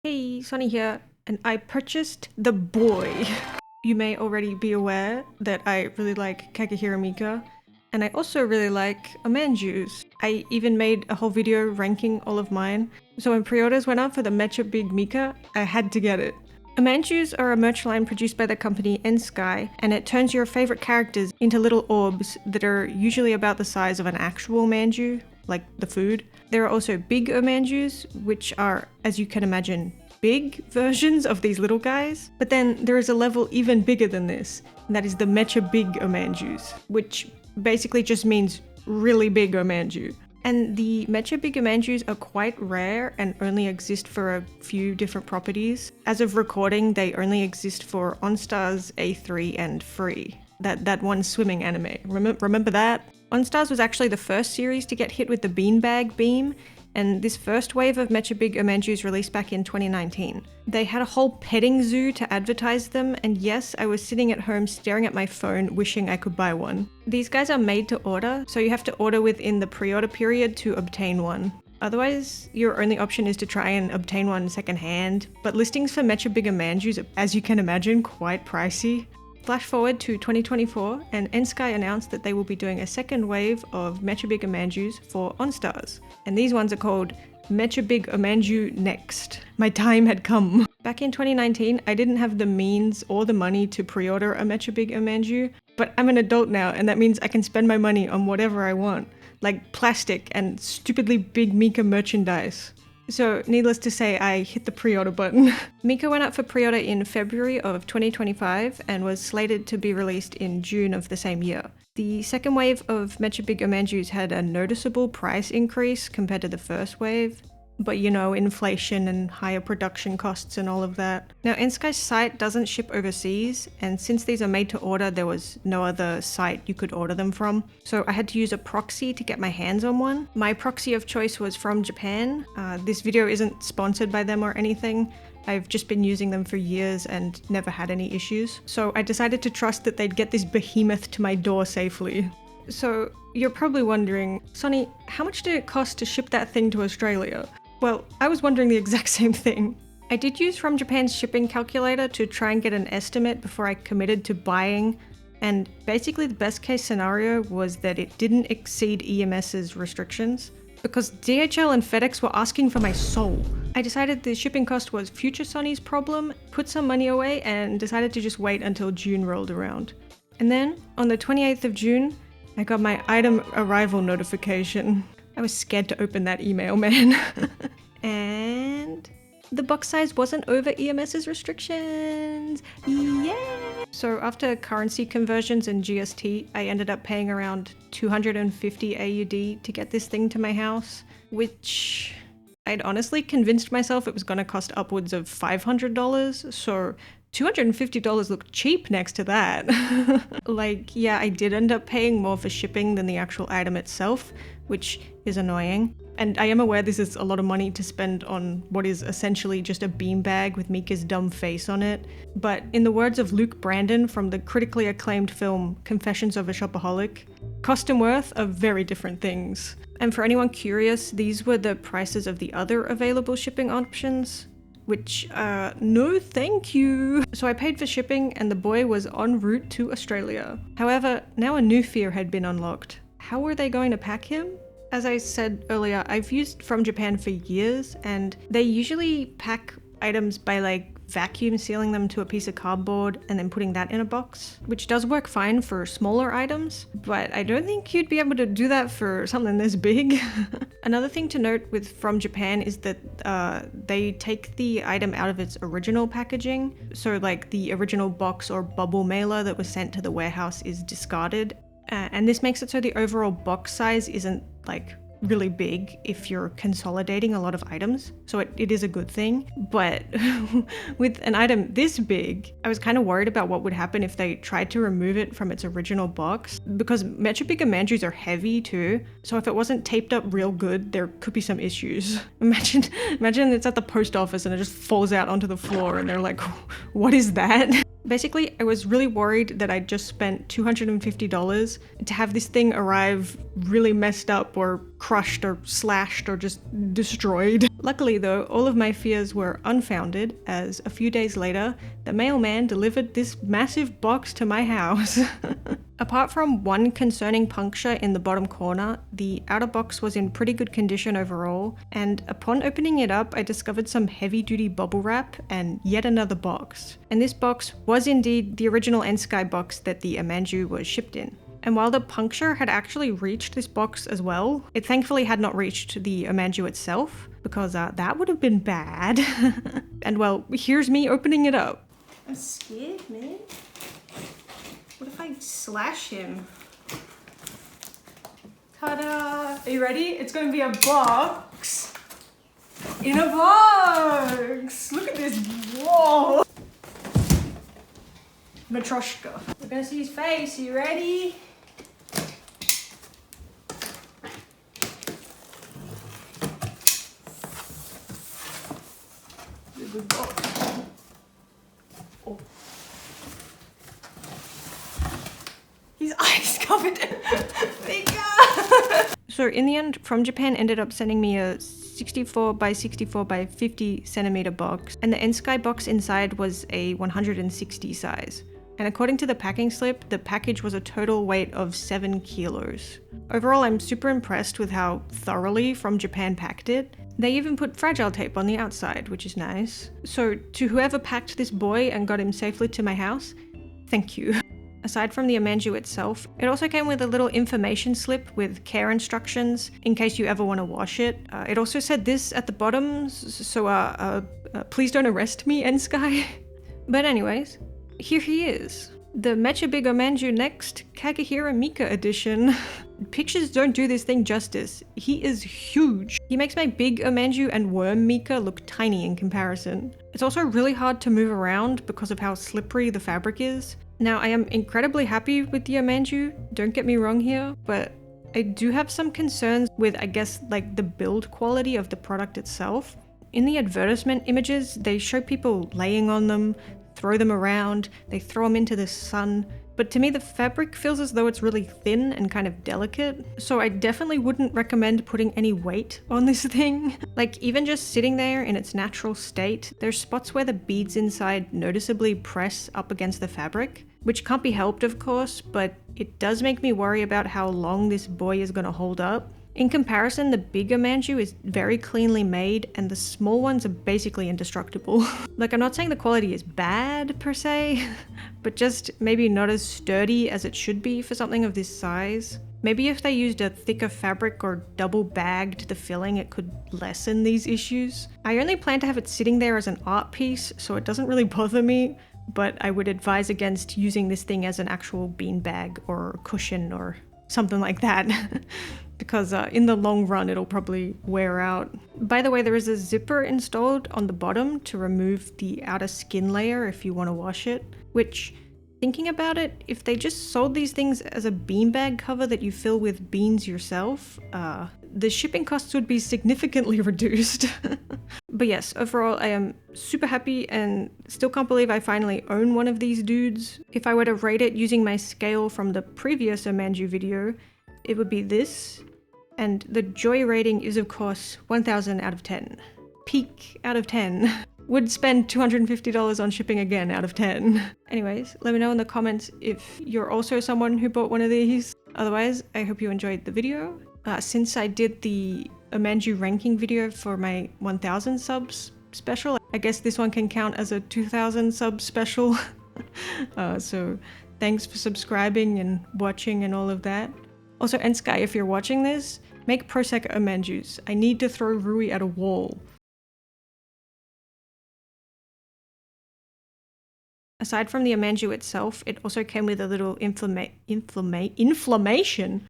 Hey, Sonny here, and I purchased the boy. You may already be aware that I really like Kagehira Mika, and I also really like omanjuus. I even made a whole video ranking all of mine, so when pre-orders went up for the Mecha Big Mika, I had to get it. Omanjuus are a merch line produced by the company Sky, and it turns your favorite characters into little orbs that are usually about the size of an actual manju, like the food. There are also big omanjuus, which are, as you can imagine, big versions of these little guys. But then there is a level even bigger than this, and that is the Mecha Big omanjuus, which basically just means really big omanju. And the Mecha Big omanjuus are quite rare and only exist for a few different properties. As of recording, they only exist for OnStar's A3 and Free. That one swimming anime. Remember that? OnStars was actually the first series to get hit with the beanbag beam, and this first wave of Mecha Big omanjuus released back in 2019. They had a whole petting zoo to advertise them, and yes, I was sitting at home staring at my phone wishing I could buy one. These guys are made to order, so you have to order within the pre-order period to obtain one. Otherwise, your only option is to try and obtain one secondhand, but listings for Mecha Big omanjuus are, as you can imagine, quite pricey. Flash forward to 2024, and Sky announced that they will be doing a second wave of Mecha Big omanjuus for OnStars. And these ones are called Mecha Big omanju Next. My time had come. Back in 2019, I didn't have the means or the money to pre-order a Mecha Big omanju, but I'm an adult now, and that means I can spend my money on whatever I want, like plastic and stupidly big Mika merchandise. So, needless to say, I hit the pre-order button. Mika went up for pre-order in February of 2025 and was slated to be released in June of the same year. The second wave of Mecha Big omanjuus had a noticeable price increase compared to the first wave, but you know, inflation and higher production costs and all of that. Now, Sky's site doesn't ship overseas, and since these are made to order, there was no other site you could order them from. So I had to use a proxy to get my hands on one. My proxy of choice was from Japan. This video isn't sponsored by them or anything. I've just been using them for years and never had any issues. So I decided to trust that they'd get this behemoth to my door safely. So you're probably wondering, Sonny, how much did it cost to ship that thing to Australia? Well, I was wondering the exact same thing. I did use From Japan's shipping calculator to try and get an estimate before I committed to buying, and basically the best case scenario was that it didn't exceed EMS's restrictions, because DHL and FedEx were asking for my soul. I decided the shipping cost was future Sonny's problem, put some money away, and decided to just wait until June rolled around. And then, on the 28th of June, I got my item arrival notification. I was scared to open that email, man. And the box size wasn't over EMS's restrictions. Yeah! So after currency conversions and GST, I ended up paying around 250 AUD to get this thing to my house, which I'd honestly convinced myself it was gonna cost upwards of $500, so $250 looked cheap next to that. Like, yeah, I did end up paying more for shipping than the actual item itself, which is annoying. And I am aware this is a lot of money to spend on what is essentially just a beanbag with Mika's dumb face on it. But in the words of Luke Brandon from the critically acclaimed film Confessions of a Shopaholic, cost and worth are very different things. And for anyone curious, these were the prices of the other available shipping options, which, no thank you. So I paid for shipping and the boy was en route to Australia. However, now a new fear had been unlocked. How were they going to pack him? As I said earlier, I've used From Japan for years, and they usually pack items by like vacuum sealing them to a piece of cardboard and then putting that in a box, which does work fine for smaller items, but I don't think you'd be able to do that for something this big. Another thing to note with From Japan is that they take the item out of its original packaging, so like the original box or bubble mailer that was sent to the warehouse is discarded. And this makes it so the overall box size isn't like really big if you're consolidating a lot of items, so it is a good thing. But with an item this big, I was kind of worried about what would happen if they tried to remove it from its original box, because Mecha Big omanjuus are heavy too, so if it wasn't taped up real good, there could be some issues. Imagine it's at the post office and it just falls out onto the floor and they're like, what is that? Basically, I was really worried that I'd just spent $250 to have this thing arrive really messed up or crushed or slashed or just destroyed. Luckily though, all of my fears were unfounded, as a few days later, the mailman delivered this massive box to my house. Apart from one concerning puncture in the bottom corner, the outer box was in pretty good condition overall, and upon opening it up, I discovered some heavy-duty bubble wrap and yet another box. And this box was indeed the original N-Sky box that the omanjuu was shipped in. And while the puncture had actually reached this box as well, it thankfully had not reached the omanjuu itself, because that would have been bad. And well, here's me opening it up. I'm scared, man. What if I slash him? Ta-da! Are you ready? It's gonna be a box in a box! Look at this! Whoa! Matryoshka. We're gonna see his face. Are you ready? Good box. Oh. His eyes covered. So in the end, From Japan ended up sending me a 64 by 64 by 50 centimeter box, and the N-Sky box inside was a 160 size. And according to the packing slip, the package was a total weight of 7 kilos. Overall, I'm super impressed with how thoroughly From Japan packed it. They even put fragile tape on the outside, which is nice. So to whoever packed this boy and got him safely to my house, thank you. Aside from the omanjuu itself, it also came with a little information slip with care instructions in case you ever want to wash it. It also said this at the bottom, so please don't arrest me, N-Sky. But anyways, here he is. The Mecha Big Omanjuu Next Kagehira Mika edition. Pictures don't do this thing justice. He is huge. He makes my big omanjuu and worm Mika look tiny in comparison. It's also really hard to move around because of how slippery the fabric is. Now, I am incredibly happy with the omanjuu, don't get me wrong here, but I do have some concerns with, I guess, like the build quality of the product itself. In the advertisement images, they show people laying on them, throw them around, they throw them into the sun, but to me the fabric feels as though it's really thin and kind of delicate, so I definitely wouldn't recommend putting any weight on this thing. Like, even just sitting there in its natural state, there's spots where the beads inside noticeably press up against the fabric, which can't be helped of course, but it does make me worry about how long this boy is gonna hold up. In comparison, the big omanjuu is very cleanly made and the small ones are basically indestructible. Like, I'm not saying the quality is bad per se, but just maybe not as sturdy as it should be for something of this size. Maybe if they used a thicker fabric or double bagged the filling, it could lessen these issues. I only plan to have it sitting there as an art piece, so it doesn't really bother me, but I would advise against using this thing as an actual beanbag or cushion or something like that. Because in the long run it'll probably wear out. By the way, there is a zipper installed on the bottom to remove the outer skin layer if you want to wash it, which, thinking about it, if they just sold these things as a beanbag cover that you fill with beans yourself, the shipping costs would be significantly reduced. But yes, overall I am super happy and still can't believe I finally own one of these dudes. If I were to rate it using my scale from the previous omanjuu video, it would be this, and the joy rating is of course 1000 out of 10. Peak out of 10. Would spend $250 on shipping again out of 10. Anyways, let me know in the comments if you're also someone who bought one of these. Otherwise, I hope you enjoyed the video. Since I did the omanjuu ranking video for my 1000 subs special, I guess this one can count as a 2000 sub special. So thanks for subscribing and watching and all of that. Also, N-Sky, if you're watching this, make Prosecco omanjuus. I need to throw Rui at a wall. Aside from the omanjuu itself, it also came with a little inflammation